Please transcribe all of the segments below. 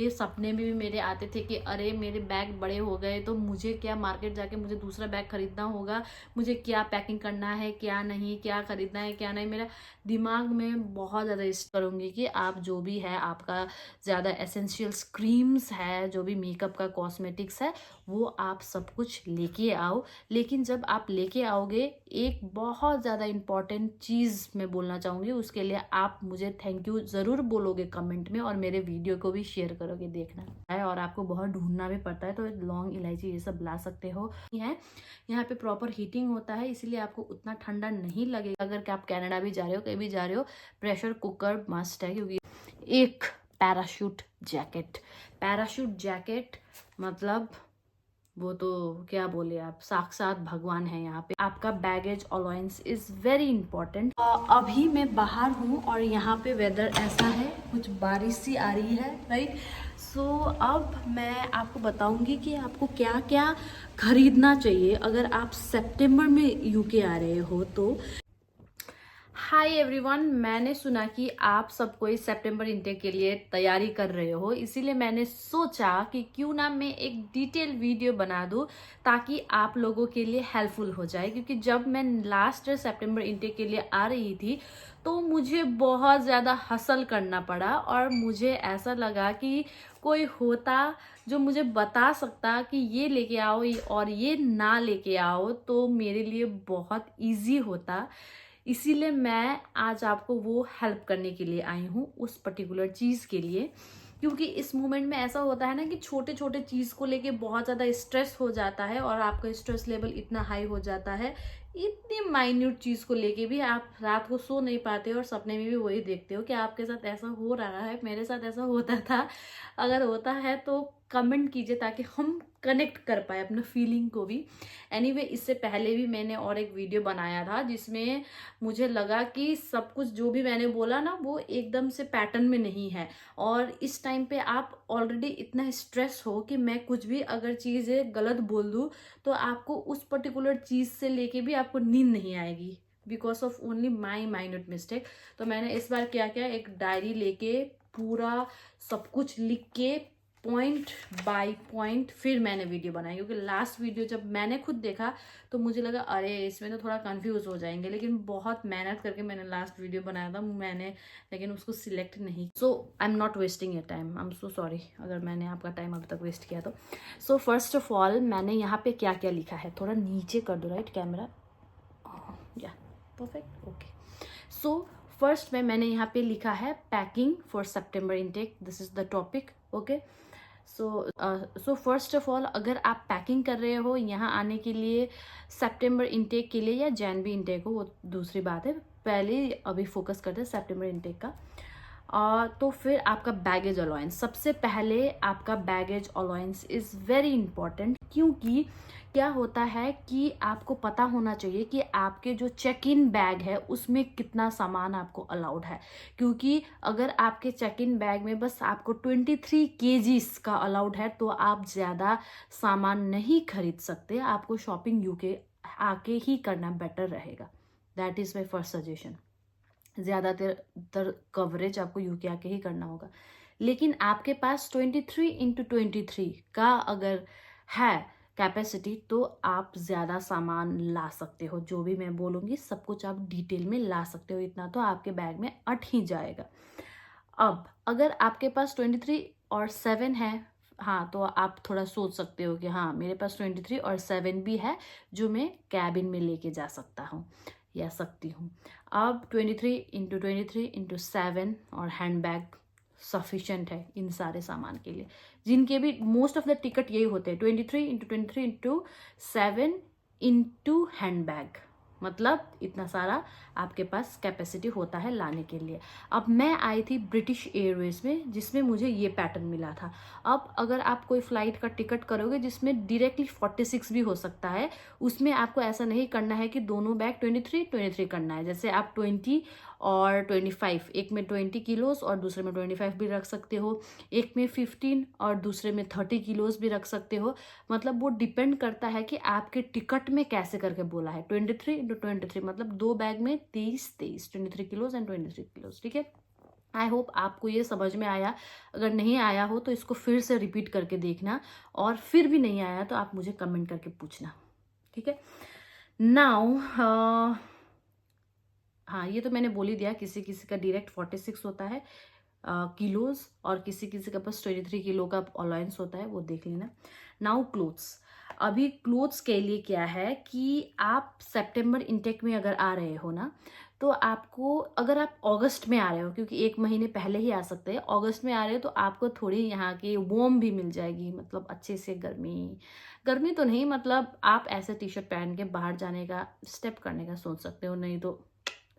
ये सपने में भी मेरे आते थे कि अरे मेरे बैग बड़े हो गए तो मुझे क्या मार्केट जाके मुझे दूसरा बैग खरीदना होगा, मुझे क्या पैकिंग करना है क्या नहीं, क्या खरीदना है क्या नहीं। मेरा दिमाग में बहुत ज़्यादा इस करूँगी कि आप जो भी है आपका ज़्यादा एसेंशियल्स क्रीम्स है, जो भी मेकअप का कॉस्मेटिक्स है, वो आप सब कुछ लेके आओ। लेकिन जब आप लेके आओगे, एक बहुत ज़्यादा इम्पॉर्टेंट चीज़ मैं बोलना चाहूँगी, उसके लिए आप मुझे थैंक यू ज़रूर बोलोगे कमेंट में, और मेरे वीडियो को भी शेयर करोगे। देखना है और आपको बहुत ढूंढना भी पड़ता है तो लौंग इलायची ये सब ला सकते हो। यहाँ पे प्रॉपर हीटिंग होता है, इसीलिए आपको उतना ठंडा नहीं लगेगा। अगर आप कनाडा भी जा रहे हो, कहीं भी जा रहे हो, प्रेशर कुकर मस्ट है। क्योंकि एक पैराशूट जैकेट मतलब वो तो क्या बोले आप, साक्षात भगवान है यहाँ पे। आपका baggage allowance is very important. अभी मैं बाहर हूँ और यहाँ पे वेदर ऐसा है, कुछ बारिश सी आ रही है, राइट। सो अब मैं आपको बताऊंगी कि आपको क्या क्या खरीदना चाहिए अगर आप सितंबर में यूके आ रहे हो तो। हाय एवरीवन, मैंने सुना कि आप सबको इस सितंबर इंटेक के लिए तैयारी कर रहे हो, इसीलिए मैंने सोचा कि क्यों ना मैं एक डिटेल वीडियो बना दूं ताकि आप लोगों के लिए हेल्पफुल हो जाए। क्योंकि जब मैं लास्ट ईयर सितंबर इंटेक के लिए आ रही थी तो मुझे बहुत ज़्यादा हसल करना पड़ा और मुझे ऐसा लगा कि कोई होता जो मुझे बता सकता कि ये लेके आओ और ये ना लेके आओ तो मेरे लिए बहुत ईजी होता। इसीलिए मैं आज आपको वो हेल्प करने के लिए आई हूँ, उस पर्टिकुलर चीज़ के लिए। क्योंकि इस मोमेंट में ऐसा होता है ना कि छोटे छोटे चीज़ को लेके बहुत ज़्यादा स्ट्रेस हो जाता है और आपका स्ट्रेस लेवल इतना हाई हो जाता है, इतनी माइन्यूट चीज़ को लेके भी आप रात को सो नहीं पाते और सपने में भी वही देखते हो कि आपके साथ ऐसा हो रहा है, मेरे साथ ऐसा होता था। अगर होता है तो कमेंट कीजिए ताकि हम कनेक्ट कर पाए अपना फीलिंग को भी। एनीवे, इससे पहले भी मैंने और एक वीडियो बनाया था जिसमें मुझे लगा कि सब कुछ जो भी मैंने बोला ना वो एकदम से पैटर्न में नहीं है। और इस टाइम पे आप ऑलरेडी इतना स्ट्रेस हो कि मैं कुछ भी अगर चीज़ें गलत बोल दूँ तो आपको उस पर्टिकुलर चीज़ से लेके भी आपको नींद नहीं आएगी, because of only my minute mistake. तो मैंने इस बार क्या किया, एक डायरी लेके पूरा सब कुछ लिख के पॉइंट बाय पॉइंट फिर मैंने वीडियो बनाई। क्योंकि लास्ट वीडियो जब मैंने खुद देखा तो मुझे लगा अरे इसमें तो थोड़ा कंफ्यूज हो जाएंगे, लेकिन बहुत मेहनत करके मैंने लास्ट वीडियो बनाया था मैंने, लेकिन उसको सिलेक्ट नहीं। So I am not wasting your time, I am so sorry अगर मैंने आपका टाइम अभी तक वेस्ट किया तो। सो फर्स्ट ऑफ ऑल मैंने यहाँ पे क्या क्या लिखा है, थोड़ा नीचे कर दो राइट कैमरा, या परफेक्ट, ओके। सो फर्स्ट में मैंने यहाँ पे लिखा है packing for September intake, this is the topic, okay. So first of all अगर आप पैकिंग कर रहे हो यहाँ आने के लिए सितंबर इनटेक के लिए या जनवरी इनटेक हो वो दूसरी बात है, पहले अभी फोकस करते हैं सितंबर इनटेक का। तो फिर आपका बैगेज अलाउंस, सबसे पहले आपका baggage allowance is very important. क्योंकि क्या होता है कि आपको पता होना चाहिए कि आपके जो चेक इन बैग है उसमें कितना सामान आपको अलाउड है। क्योंकि अगर आपके चेक इन बैग में बस आपको 23 केजीज का अलाउड है तो आप ज़्यादा सामान नहीं खरीद सकते, आपको शॉपिंग यूके आके ही करना बेटर रहेगा। That is my first suggestion. ज़्यादातर कवरेज आपको यूके आके ही करना होगा। लेकिन आपके पास 23x23 का अगर है कैपेसिटी तो आप ज़्यादा सामान ला सकते हो, जो भी मैं बोलूँगी सब कुछ आप डिटेल में ला सकते हो, इतना तो आपके बैग में अट ही जाएगा। अब अगर आपके पास 23 और 7 है, हाँ, तो आप थोड़ा सोच सकते हो कि हाँ मेरे पास 23 और 7 भी है जो मैं कैबिन में लेके जा सकता हूँ या सकती हूँ। अब 23x23x7 और हैंड बैग सफिशेंट है इन सारे सामान के लिए, जिनके भी मोस्ट ऑफ द टिकट यही होते हैं 23x23x7 इंटू हैंड बैग, मतलब इतना सारा आपके पास कैपेसिटी होता है लाने के लिए। अब मैं आई थी ब्रिटिश एयरवेज में जिसमें मुझे ये पैटर्न मिला था। अब अगर आप कोई फ्लाइट का टिकट करोगे जिसमें डायरेक्टली 46 भी हो सकता है, उसमें आपको ऐसा नहीं करना है कि दोनों बैग 23 करना है। जैसे आप 20 और 25, एक में 20 किलोस और दूसरे में 25 भी रख सकते हो, एक में 15 और दूसरे में 30 किलोस भी रख सकते हो। मतलब वो डिपेंड करता है कि आपके टिकट में कैसे करके बोला है। 23x23 मतलब दो बैग में 23 किलोस एंड 23 किलोस, ठीक है। आई होप आपको ये समझ में आया। अगर नहीं आया हो तो इसको फिर से रिपीट करके देखना, और फिर भी नहीं आया तो आप मुझे कमेंट करके पूछना, ठीक है। नाउ हाँ, ये तो मैंने बोल ही दिया, किसी किसी का डायरेक्ट 46 होता है किलोज, और किसी किसी का पास 23 किलो का अलाउंस होता है, वो देख लेना। Now clothes. अभी क्लोथ्स के लिए क्या है कि आप सितंबर इनटेक में अगर आ रहे हो ना, तो आपको, अगर आप अगस्त में आ रहे हो, क्योंकि एक महीने पहले ही आ सकते हैं, अगस्त में आ रहे हो तो आपको थोड़ी यहाँ की वार्म भी मिल जाएगी, मतलब अच्छे से गर्मी, गर्मी तो नहीं, मतलब आप ऐसे टी शर्ट पहन के बाहर जाने का, स्टेप करने का सोच सकते हो, नहीं तो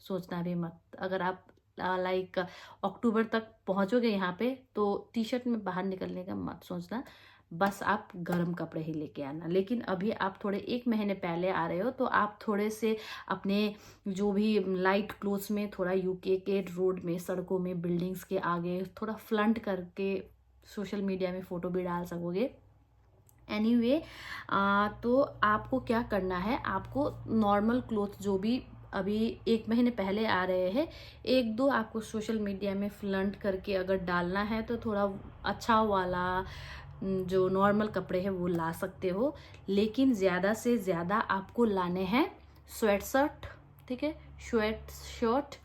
सोचना भी मत। अगर आप लाइक अक्टूबर तक पहुंचोगे यहाँ पे, तो टी शर्ट में बाहर निकलने का मत सोचना, बस आप गर्म कपड़े ही लेके आना। लेकिन अभी आप थोड़े एक महीने पहले आ रहे हो, तो आप थोड़े से अपने जो भी लाइट क्लोथ्स में थोड़ा यूके के रोड में, सड़कों में, बिल्डिंग्स के आगे थोड़ा फ्लंट करके सोशल मीडिया में फ़ोटो भी डाल सकोगे। एनीवे तो आपको क्या करना है, आपको नॉर्मल क्लोथ जो भी अभी एक महीने पहले आ रहे हैं, एक दो आपको सोशल मीडिया में फ्लंट करके अगर डालना है तो थोड़ा अच्छा वाला जो नॉर्मल कपड़े हैं वो ला सकते हो। लेकिन ज़्यादा से ज़्यादा आपको लाने हैं स्वेट शर्ट, ठीक है, स्वेट शर्ट,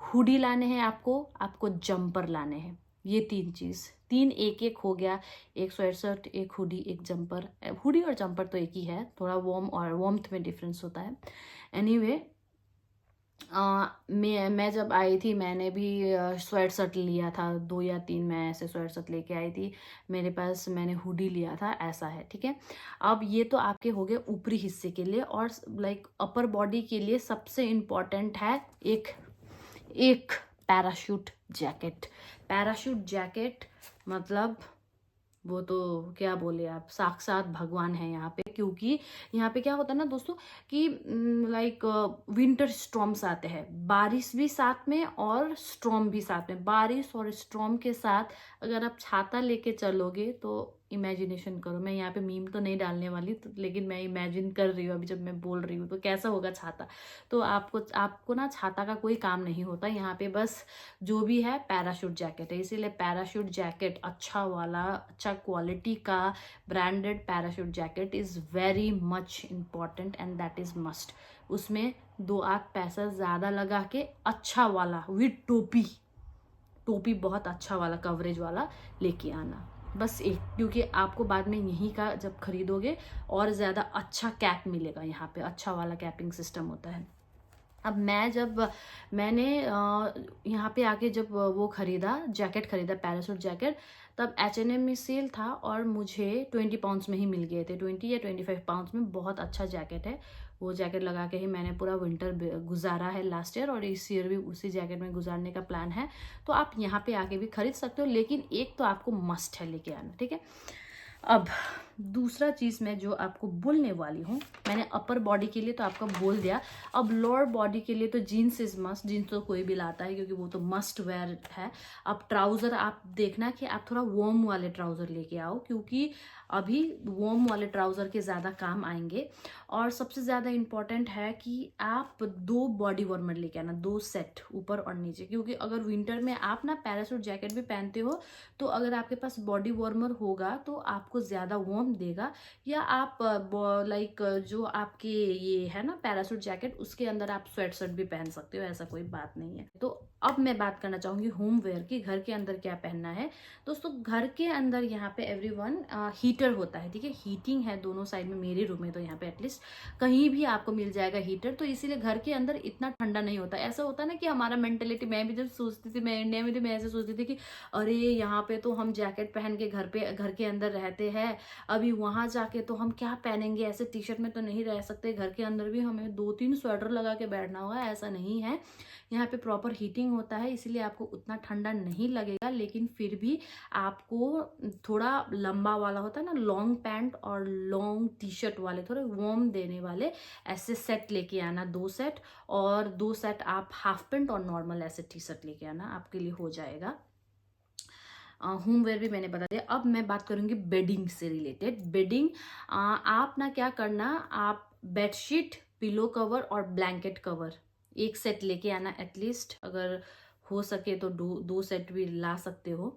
हुडी लाने हैं आपको जंपर लाने हैं। ये तीन चीज़, तीन एक एक हो गया, एक स्वेट शर्ट, एक हुडी, एक जंपर। हुडी और जंपर तो एक ही है, थोड़ा वार्म और वार्मथ में डिफरेंस होता है। एनीवे मैं जब आई थी, मैंने भी स्वेट शर्ट लिया था, 2 या 3 मैं ऐसे स्वेट शर्ट लेके आई थी मेरे पास, मैंने हुडी लिया था, ऐसा है, ठीक है। अब ये तो आपके हो गए ऊपरी हिस्से के लिए, और लाइक अपर बॉडी के लिए सबसे इम्पॉर्टेंट है एक पैराशूट जैकेट। पैराशूट जैकेट मतलब वो तो क्या बोले आप, साक्षात भगवान है यहाँ पे। क्योंकि यहाँ पे क्या होता है ना दोस्तों कि लाइक विंटर स्टॉर्म्स आते हैं, बारिश भी साथ में और स्टॉर्म भी साथ में। बारिश और स्टॉर्म के साथ अगर आप छाता लेके चलोगे तो इमेजिनेशन करो, मैं यहाँ पे मीम तो नहीं डालने वाली तो, लेकिन मैं इमेजिन कर रही हूँ अभी जब मैं बोल रही हूँ तो कैसा होगा छाता। तो आपको ना छाता का कोई काम नहीं होता यहाँ पे, बस जो भी है पैराशूट जैकेट है। इसीलिए पैराशूट जैकेट अच्छा वाला, अच्छा क्वालिटी का branded parachute jacket is very much important and that is must. उसमें 2-8 पैसा ज़्यादा लगा के अच्छा वाला विद टोपी बहुत अच्छा वाला कवरेज वाला लेके आना, बस एक। क्योंकि आपको बाद में यहीं का जब खरीदोगे और ज़्यादा अच्छा कैप मिलेगा, यहाँ पे अच्छा वाला कैपिंग सिस्टम होता है। अब मैंने यहाँ पे आके जब वो खरीदा, जैकेट खरीदा, पैराशूट जैकेट, तब H&M में सेल था और मुझे 20 पाउंड्स में ही मिल गए थे, 20 या 25 पाउंड्स में। बहुत अच्छा जैकेट है, वो जैकेट लगा के ही मैंने पूरा विंटर गुजारा है लास्ट ईयर, और इस ईयर भी उसी जैकेट में गुजारने का प्लान है। तो आप यहाँ पे आके भी खरीद सकते हो, लेकिन एक तो आपको मस्ट है लेके आना, ठीक है। अब दूसरा चीज़ मैं जो आपको बोलने वाली हूँ, मैंने अपर बॉडी के लिए तो आपको बोल दिया, अब लोअर बॉडी के लिए तो जीन्स इज मस्ट। जीन्स तो कोई भी लाता है क्योंकि वो तो मस्ट वेयर है। अब ट्राउज़र आप देखना कि आप थोड़ा वार्म वाले ट्राउज़र लेके आओ, क्योंकि अभी वार्म वाले ट्राउज़र के ज़्यादा काम आएंगे। और सबसे ज़्यादा इम्पॉर्टेंट है कि आप 2 बॉडी वार्मर लेके आना, 2 सेट, ऊपर और नीचे। क्योंकि अगर विंटर में आप ना पैराशूट जैकेट भी पहनते हो, तो अगर आपके पास बॉडी वार्मर होगा तो आपको ज़्यादा वार्म देगा। या आप लाइक जो आपके ये है ना पैराशूट जैकेट, उसके अंदर आप स्वेट शर्ट भी पहन सकते हो, ऐसा कोई बात नहीं है। तो अब मैं बात करना चाहूँगी होम वेयर की, घर के अंदर क्या पहनना है। दोस्तों घर के अंदर यहाँ पे एवरीवन हीटर होता है, ठीक है, हीटिंग है दोनों साइड में। मेरे रूम में तो यहाँ पे एटलीस्ट कहीं भी आपको मिल जाएगा हीटर, तो इसीलिए घर के अंदर इतना ठंडा नहीं होता। ऐसा होता है ना कि हमारा मेंटेलिटी, मैं भी जब सोचती थी, मैं इंडिया में थी, मैं ऐसे सोचती थी कि अरे यहाँ पे तो हम जैकेट पहन के घर के अंदर रहते हैं, अभी वहां जाके तो हम क्या पहनेंगे, ऐसे टी शर्ट में तो नहीं रह सकते, घर के अंदर भी हमें 2-3 स्वेटर लगा के बैठना होगा। ऐसा नहीं है, यहाँ पे प्रॉपर हीटिंग होता है, इसीलिए आपको उतना ठंडा नहीं लगेगा। लेकिन फिर भी आपको थोड़ा लंबा वाला होता है ना, लॉन्ग पैंट और लॉन्ग टी शर्ट वाले, थोड़े वार्म देने वाले ऐसे सेट लेके आना, 2 सेट। और 2 सेट आप हाफ पैंट और नॉर्मल ऐसे टी शर्ट लेके आना, आपके लिए हो जाएगा। होमवेयर भी मैंने बता दिया। अब मैं बात करूंगी बेडिंग से रिलेटेड। बेडिंग आप ना क्या करना, आप बेडशीट, पिलो कवर और ब्लैंकेट कवर एक सेट लेके आना एटलीस्ट। अगर हो सके तो दो सेट भी ला सकते हो।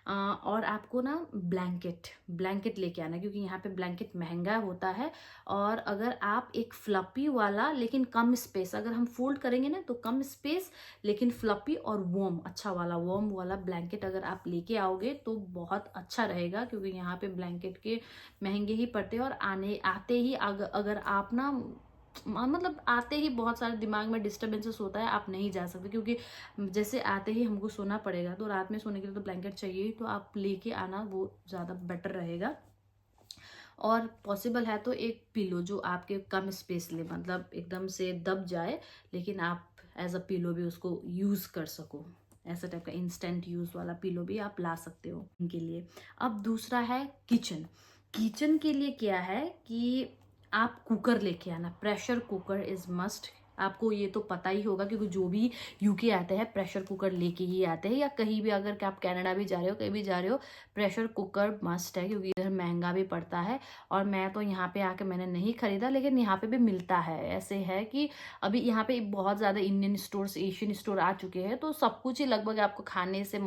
और आपको ना ब्लैंकेट लेके आना, क्योंकि यहाँ पे ब्लैंकेट महंगा होता है। और अगर आप एक फ्लपी वाला लेकिन कम स्पेस, अगर हम फोल्ड करेंगे ना तो कम स्पेस लेकिन फ्लपी और वार्म वाला ब्लैंकेट अगर आप लेके आओगे तो बहुत अच्छा रहेगा, क्योंकि यहाँ पे ब्लैंकेट के महंगे ही पड़ते हैं। और आते ही अगर आप ना मतलब आते ही बहुत सारे दिमाग में डिस्टर्बेंसेस होता है, आप नहीं जा सकते, क्योंकि जैसे आते ही हमको सोना पड़ेगा तो रात में सोने के लिए तो ब्लैंकेट चाहिए ही, तो आप लेके आना वो ज़्यादा बेटर रहेगा। और पॉसिबल है तो एक पिलो जो आपके कम स्पेस ले, मतलब एकदम से दब जाए लेकिन आप एज अ पिलो भी उसको यूज़ कर सको, ऐसा टाइप का इंस्टेंट यूज़ वाला पिलो भी आप ला सकते हो इनके लिए। अब दूसरा है किचन के लिए क्या है कि आप कुकर लेके आना, प्रेशर कुकर इज मस्ट। आपको ये तो पता ही होगा, क्योंकि जो भी यूके आते हैं प्रेशर कुकर लेके ही आते हैं, या कहीं भी अगर आप कनाडा भी जा रहे हो, कहीं भी जा रहे हो, प्रेशर कुकर मस्ट है, क्योंकि इधर महंगा भी पड़ता है। और मैं तो यहाँ पे आके मैंने नहीं खरीदा, लेकिन यहाँ पे भी मिलता है। ऐसे है कि अभी यहाँ पे बहुत ज़्यादा इंडियन स्टोर्स, एशियन स्टोर आ चुके हैं, तो सब कुछ ही लगभग आपको खाने से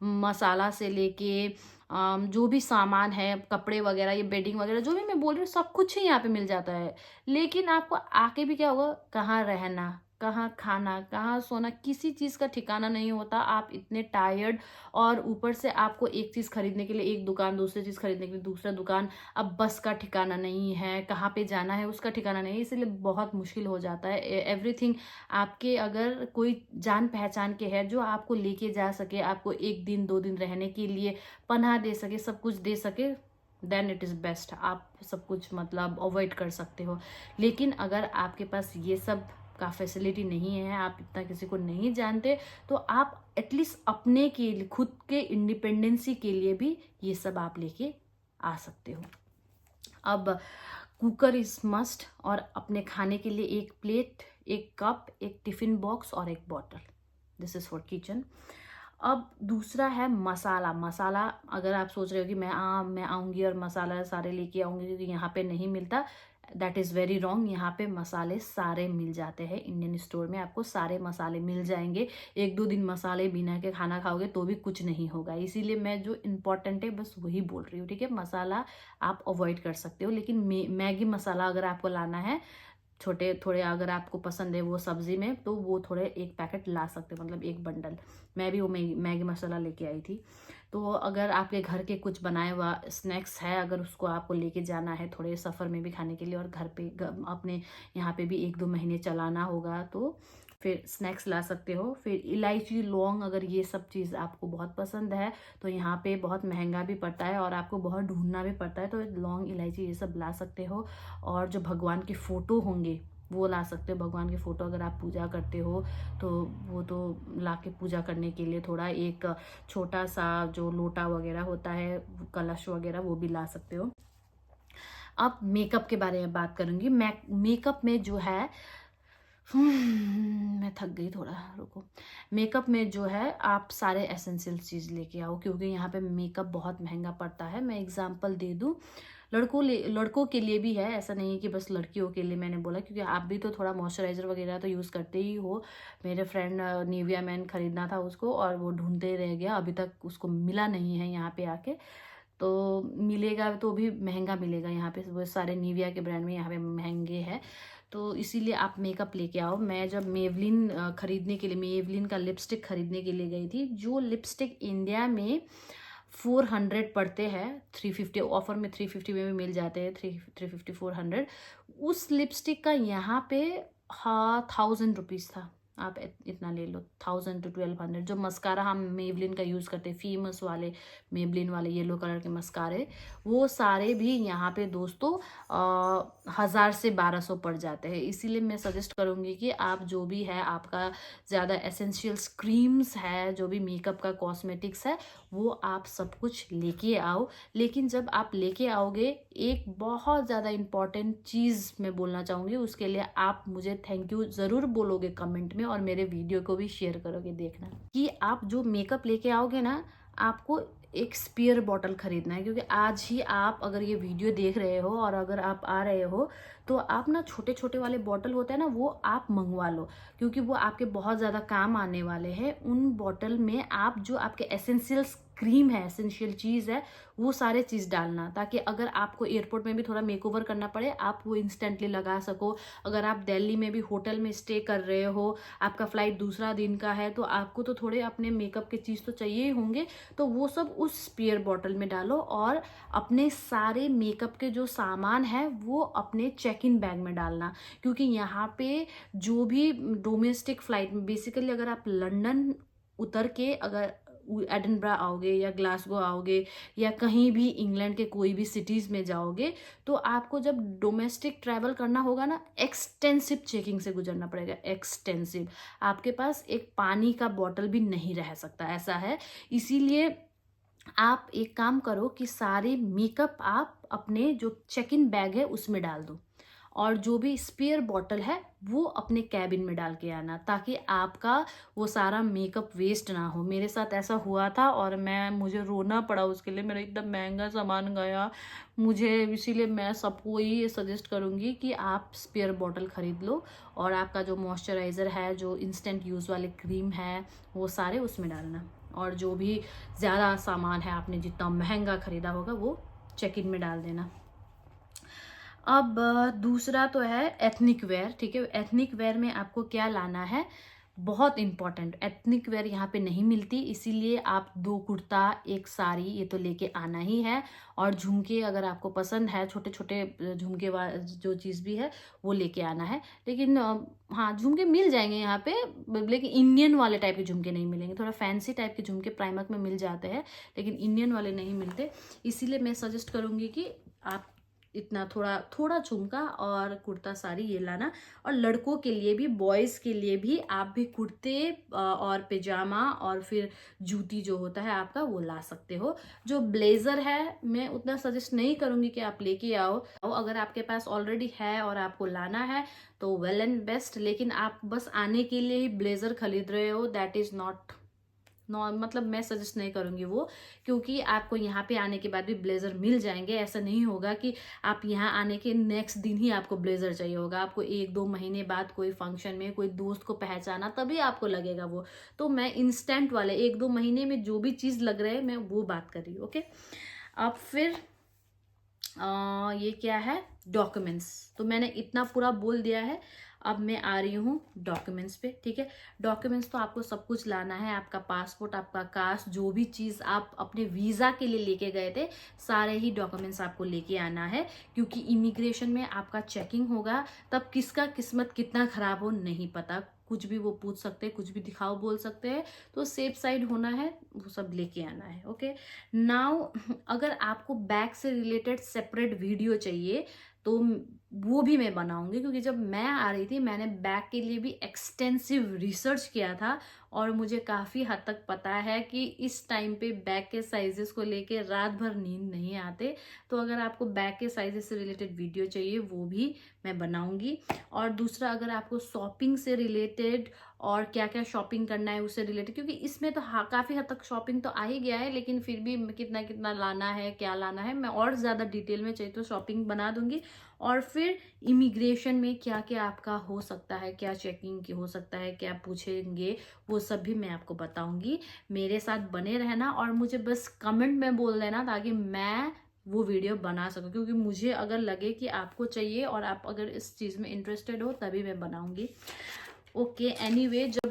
मसाला से लेके जो भी सामान है, कपड़े वगैरह, ये बेडिंग वगैरह, जो भी मैं बोल रही हूँ सब कुछ ही यहाँ पे मिल जाता है। लेकिन आपको आके भी क्या होगा, कहाँ रहना, कहाँ खाना, कहाँ सोना, किसी चीज़ का ठिकाना नहीं होता। आप इतने टायर्ड, और ऊपर से आपको एक चीज़ खरीदने के लिए एक दुकान, दूसरी चीज़ खरीदने के लिए दूसरा दुकान, अब बस का ठिकाना नहीं है, कहाँ पे जाना है उसका ठिकाना नहीं है, इसलिए बहुत मुश्किल हो जाता है। एवरीथिंग आपके अगर कोई जान पहचान के है जो आपको लेके जा सके, आपको 1 दिन 2 दिन रहने के लिए पनाह दे सके, सब कुछ दे सके, देन इट इज़ बेस्ट। आप सब कुछ मतलब अवॉइड कर सकते हो। लेकिन अगर आपके पास ये सब का फैसिलिटी नहीं है, आप इतना किसी को नहीं जानते, तो आप एटलीस्ट अपने के लिए, खुद के इंडिपेंडेंसी के लिए भी ये सब आप लेके आ सकते हो। अब कुकर इज मस्ट, और अपने खाने के लिए एक प्लेट, एक कप, एक टिफिन बॉक्स और एक bottle. This is for kitchen. अब दूसरा है मसाला। अगर आप सोच रहे हो कि मैं आऊँगी और मसाला सारे लेके आऊँगी, क्योंकि यहाँ पे नहीं मिलता, दैट इज़ वेरी रॉन्ग। यहाँ पे मसाले सारे मिल जाते हैं, इंडियन स्टोर में आपको सारे मसाले मिल जाएंगे। 1-2 दिन मसाले बिना के खाना खाओगे तो भी कुछ नहीं होगा। इसीलिए मैं जो इम्पोर्टेंट है बस वही बोल रही हूँ, ठीक है। मसाला आप अवॉइड कर सकते हो, लेकिन मैगी मसाला अगर आपको लाना है, छोटे थोड़े अगर आपको पसंद है वो सब्जी में, तो वो थोड़े एक पैकेट ला सकते हो, मतलब एक बंडल। मैं भी वो मैगी मसाला लेके आई थी। तो अगर आपके घर के कुछ बनाए हुआ स्नैक्स है, अगर उसको आपको लेके जाना है थोड़े सफ़र में भी खाने के लिए, और घर पे अपने यहाँ पे भी 1-2 महीने चलाना होगा, तो फिर स्नैक्स ला सकते हो। फिर इलायची, लौंग, अगर ये सब चीज़ आपको बहुत पसंद है तो यहाँ पे बहुत महंगा भी पड़ता है और आपको बहुत ढूंढना भी पड़ता है, तो लौंग, इलायची ये सब ला सकते हो। और जो भगवान के फ़ोटो होंगे वो ला सकते हो। भगवान के फ़ोटो अगर आप पूजा करते हो तो वो तो ला के पूजा करने के लिए थोड़ा एक छोटा सा जो लोटा वगैरह होता है, कलश वगैरह, वो भी ला सकते हो। अब मेकअप के बारे में बात करूँगी। मेकअप में जो है मैं थक गई थोड़ा, रुको। मेकअप में जो है आप सारे एसेंशियल चीज़ लेके आओ, क्योंकि यहाँ पे मेकअप बहुत महंगा पड़ता है। मैं एग्जांपल दे दूँ, लड़कों के लिए भी है, ऐसा नहीं है कि बस लड़कियों के लिए मैंने बोला, क्योंकि आप भी तो थोड़ा मॉइस्चराइज़र वगैरह तो यूज़ करते ही हो। मेरे फ्रेंड निविया मैन खरीदना था उसको, और वो ढूंढते रह गया, अभी तक उसको मिला नहीं है यहाँ पे आके। तो मिलेगा तो भी महंगा मिलेगा, यहाँ पे वो सारे निविया के ब्रांड में यहाँ पे महंगे हैं। तो इसीलिए आप मेकअप लेके आओ। मैं जब मेवलिन खरीदने के लिए, मेवलिन का लिपस्टिक खरीदने के लिए गई थी, जो लिपस्टिक इंडिया में 400 पड़ते हैं, 350 ऑफर में, 350 में भी मिल जाते हैं, 350 400, उस लिपस्टिक का यहाँ पे 1000 रुपीज़ था। आप इतना ले लो, 1000 to 1200। जो मस्कारा हम मेवलिन का यूज़ करते हैं, फेमस वाले मेवलिन वाले येलो कलर के मस्कारे, वो सारे भी यहाँ पे दोस्तों 1000 से 1200 पड़ जाते हैं। इसीलिए मैं सजेस्ट करूँगी कि आप जो भी है आपका ज़्यादा एसेंशियल्स क्रीम्स है, जो भी मेकअप का कॉस्मेटिक्स है, वो आप सब कुछ लेके आओ। लेकिन जब आप लेके आओगे, एक बहुत ज़्यादा इम्पॉर्टेंट चीज़ मैं बोलना चाहूँगी, उसके लिए आप मुझे थैंक यू ज़रूर बोलोगे कमेंट में, और मेरे वीडियो को भी शेयर करोगे। देखना कि आप जो मेकअप लेके आओगे ना, आपको एक स्पेयर बॉटल खरीदना है, क्योंकि आज ही आप अगर ये वीडियो देख रहे हो और अगर आप आ रहे हो तो आप ना छोटे छोटे वाले बॉटल होते हैं ना, वो आप मंगवा लो, क्योंकि वो आपके बहुत ज़्यादा काम आने वाले हैं। उन बॉटल में आप जो आपके एसेंशियल्स क्रीम है, एसेंशियल चीज़ है, वो सारे चीज़ डालना, ताकि अगर आपको एयरपोर्ट में भी थोड़ा मेकओवर करना पड़े आप वो इंस्टेंटली लगा सको। अगर आप दिल्ली में भी होटल में स्टे कर रहे हो, आपका फ्लाइट दूसरा दिन का है, तो आपको तो थोड़े अपने मेकअप के चीज़ तो चाहिए ही होंगे, तो वो सब उस स्पेयर बॉटल में डालो। और अपने सारे मेकअप के जो सामान है वो अपने चेक इन बैग में डालना, क्योंकि यहाँ पे जो भी डोमेस्टिक फ्लाइट में बेसिकली अगर आप लंदन उतर के अगर एडिनब्रा आओगे या ग्लासगो आओगे या कहीं भी इंग्लैंड के कोई भी सिटीज़ में जाओगे, तो आपको जब डोमेस्टिक ट्रैवल करना होगा ना, एक्सटेंसिव चेकिंग से गुजरना पड़ेगा, एक्सटेंसिव। आपके पास एक पानी का बॉटल भी नहीं रह सकता, ऐसा है। इसीलिए आप एक काम करो कि सारे मेकअप आप अपने जो चेक इन बैग है उसमें डाल दो, और जो भी स्पेयर बॉटल है वो अपने कैबिन में डाल के आना, ताकि आपका वो सारा मेकअप वेस्ट ना हो। मेरे साथ ऐसा हुआ था और मुझे रोना पड़ा उसके लिए, मेरा इतना महंगा सामान गया मुझे। इसीलिए मैं सबको ये सजेस्ट करूँगी कि आप स्पेयर बॉटल खरीद लो, और आपका जो मॉइस्चराइज़र है, जो इंस्टेंट यूज़ वाले क्रीम है, वो सारे उसमें डालना। और जो भी ज़्यादा सामान है आपने जितना महंगा ख़रीदा होगा वो चेक इन में डाल देना। अब दूसरा तो है एथनिक वेयर, ठीक है। एथनिक वेयर में आपको क्या लाना है, बहुत इंपॉर्टेंट, एथनिक वेयर यहाँ पे नहीं मिलती, इसीलिए आप 2 कुर्ता 1 साड़ी ये तो लेके आना ही है। और झुमके अगर आपको पसंद है, छोटे छोटे झुमके जो चीज़ भी है वो लेके आना है। लेकिन हाँ, झुमके मिल जाएंगे यहाँ पे, लेकिन इंडियन वाले टाइप के झुमके नहीं मिलेंगे। थोड़ा फैंसी टाइप के झुमके प्राइमक में मिल जाते हैं, लेकिन इंडियन वाले नहीं मिलते। इसीलिए मैं सजेस्ट करूँगी कि आप इतना थोड़ा झुमका और कुर्ता साड़ी ये लाना। और लड़कों के लिए भी, बॉयज़ के लिए भी आप भी कुर्ते और पैजामा और फिर जूती जो होता है आपका वो ला सकते हो। जो ब्लेज़र है मैं उतना सजेस्ट नहीं करूँगी कि आप लेके आओ। अगर आपके पास ऑलरेडी है और आपको लाना है तो वेल एंड बेस्ट, लेकिन आप बस आने के लिए ही ब्लेज़र खरीद रहे हो, दैट इज़ नॉट मतलब मैं सजेस्ट नहीं करूँगी वो, क्योंकि आपको यहाँ पे आने के बाद भी ब्लेज़र मिल जाएंगे। ऐसा नहीं होगा कि आप यहाँ आने के नेक्स्ट दिन ही आपको ब्लेज़र चाहिए होगा, आपको 1-2 महीने बाद कोई फंक्शन में कोई दोस्त को पहचाना तभी आपको लगेगा वो। तो मैं इंस्टेंट वाले 1-2 महीने में जो भी चीज़ लग रहा है मैं वो बात कर रही हूँ, ओके। अब फिर ये क्या है, डॉक्यूमेंट्स, तो मैंने इतना पूरा बोल दिया है। अब मैं आ रही हूँ डॉक्यूमेंट्स पे, ठीक है। डॉक्यूमेंट्स तो आपको सब कुछ लाना है, आपका पासपोर्ट, आपका कास्ट, जो भी चीज़ आप अपने वीज़ा के लिए लेके गए थे, सारे ही डॉक्यूमेंट्स आपको लेके आना है, क्योंकि इमिग्रेशन में आपका चेकिंग होगा, तब किसका किस्मत कितना ख़राब हो नहीं पता, कुछ भी वो पूछ सकते हैं, कुछ भी दिखाओ बोल सकते हैं, तो सेफ साइड होना है, वो सब लेके आना है, ओके। नाउ अगर आपको बैग से रिलेटेड सेपरेट वीडियो चाहिए तो वो भी मैं बनाऊंगी, क्योंकि जब मैं आ रही थी मैंने बैग के लिए भी एक्सटेंसिव रिसर्च किया था, और मुझे काफ़ी हद तक पता है कि इस टाइम पे बैग के साइजेस को लेके रात भर नींद नहीं आते। तो अगर आपको बैग के साइजेस से रिलेटेड वीडियो चाहिए वो भी मैं बनाऊंगी। और दूसरा, अगर आपको शॉपिंग से रिलेटेड और क्या क्या शॉपिंग करना है उससे रिलेटेड, क्योंकि इसमें तो हाँ काफ़ी हद तक शॉपिंग तो आ ही गया है, लेकिन फिर भी कितना कितना लाना है, क्या लाना है, मैं और ज़्यादा डिटेल में चाहिए तो शॉपिंग बना दूंगी। और फिर इमिग्रेशन में क्या क्या आपका हो सकता है, क्या चेकिंग की हो सकता है, क्या पूछेंगे, वो सब भी मैं आपको बताऊंगी। मेरे साथ बने रहना और मुझे बस कमेंट में बोल देना, ताकि मैं वो वीडियो बना सकूं, क्योंकि मुझे अगर लगे कि आपको चाहिए और आप अगर इस चीज़ में इंटरेस्टेड हो तभी मैं बनाऊंगी, ओके। एनीवे, जब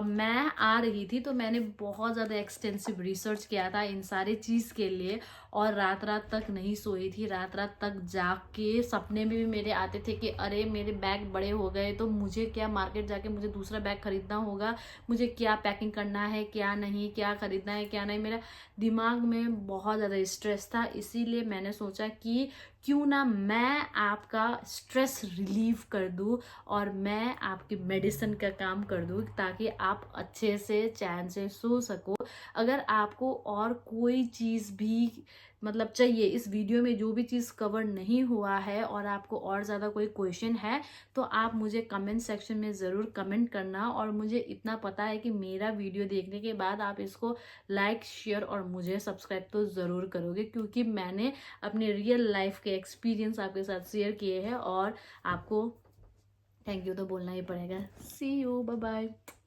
मैं आ रही थी तो मैंने बहुत ज़्यादा एक्सटेंसिव रिसर्च किया था इन सारी चीज़ के लिए, और रात रात तक नहीं सोई थी, रात रात तक जाग के सपने में भी मेरे आते थे कि अरे मेरे बैग बड़े हो गए तो मुझे क्या मार्केट जाके मुझे दूसरा बैग खरीदना होगा, मुझे क्या पैकिंग करना है, क्या नहीं, क्या खरीदना है क्या नहीं, मेरा दिमाग में बहुत ज़्यादा स्ट्रेस था। इसीलिए मैंने सोचा कि क्यों ना मैं आपका स्ट्रेस रिलीव कर दूं और मैं आपकी मेडिसिन का काम कर दूं, ताकि आप अच्छे से चैन से सो सको। अगर आपको और कोई चीज़ भी मतलब चाहिए, इस वीडियो में जो भी चीज़ कवर नहीं हुआ है और आपको और ज़्यादा कोई क्वेश्चन है तो आप मुझे कमेंट सेक्शन में ज़रूर कमेंट करना। और मुझे इतना पता है कि मेरा वीडियो देखने के बाद आप इसको लाइक, शेयर और मुझे सब्सक्राइब तो ज़रूर करोगे, क्योंकि मैंने अपने रियल लाइफ के एक्सपीरियंस आपके साथ शेयर किए हैं और आपको थैंक यू तो बोलना ही पड़ेगा। सी यू, बाय बाय।